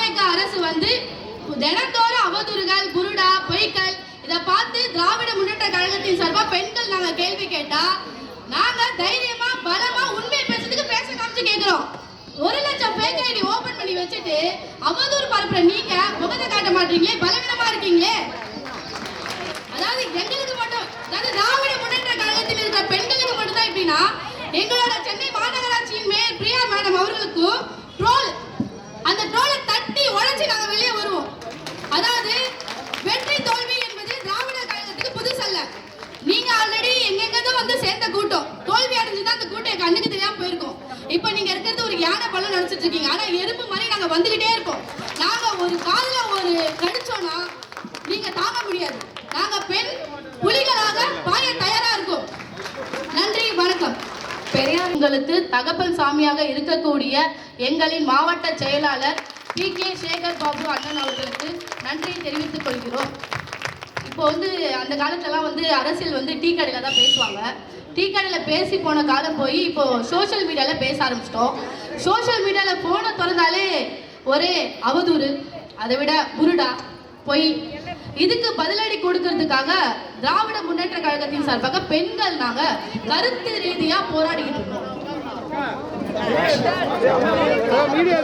தாவேக அரசு வந்து தினந்தோறும் அவதூறுகள், புருடா, பொய்கள் இதை பார்த்து திராவிட முன்னேற்ற கழகத்தின் சார்பா பெண்கள் நாங்க கேள்வி கேட்டா நாங்க தைரியமா பலமா உண்மை பேசுறதுக்கு பேச காமிச்சு கேட்கிறோம். 1,00,000 பேஜ் ஐடி ஓபன் பண்ணி வச்சுட்டு அவதூறு பரப்புற நீங்க முகத்தை காட்ட மாட்டீங்களே, பலவீனமா இருக்கீங்களே. அதாவது எங்களுக்கு மட்டும், அதாவது திராவிட முன்னேற்ற கழகத்தில் இருக்கிற பெண்களுக்கு மட்டும் தான் எப்படின்னா, எங்களோட சென்னை மாநகராட்சியின் மேயர் பிரியா மேடம் அவர்களுக்கும் ட்ரோல், அந்த ட்ரோலை தட்டி உடைச்சு நாங்க வெளியே வருவோம். அதாவது வெற்றி தோல்வி என்பது திராவிட கழகத்துக்கு புதுசல்ல. நீங்க ஆல்ரெடி எங்கெங்கதோ வந்து சேர்ந்த கூட்டம் தோல்வி அடைஞ்சுதான் அந்த கூட்டம் கண்ணுக்கு தெரியாம போயிருக்கும். இப்ப நீங்க இருக்கிறது ஒரு யானை பழம் நினைச்சிட்டு இருக்கீங்க. ஆனா எறும்பு மாதிரி நாங்க வந்துகிட்டே இருக்கோம். நாங்க ஒரு காதுல ஒரு கடிச்சோம்னா நீங்க தாங்க முடியாது. நாங்க பெண் புலிகளாக பாய தயாரா இருக்கோம். நன்றி, வணக்கம். பெரியார்களுக்கு தகப்பன் சாமியாக இருக்கக்கூடிய எங்களின் மாவட்ட செயலாளர் PK சேகர் பாபு அண்ணன் அவர்களுக்கு நன்றியை தெரிவித்துக் கொள்கிறோம். இப்போ வந்து அந்த காலத்துலலாம் வந்து அரசியல் வந்து டீ கடையில் தான் பேசுவாங்க. டீ கடையில் பேசி போன காலம் போய் இப்போ சோஷியல் மீடியாவில் பேச ஆரம்பிச்சிட்டோம். சோஷியல் மீடியாவில் போனை திறந்தாலே ஒரே அவதூறு, அதை விட புருடா, பொய். இதுக்கு பதிலடி கொடுக்கறதுக்காக திராவிட முன்னேற்ற கழகத்தின் சார்பாக பெண்கள் நாங்க கருத்து ரீதியா போராடிக்கிட்டு இருக்கோம். மீடியா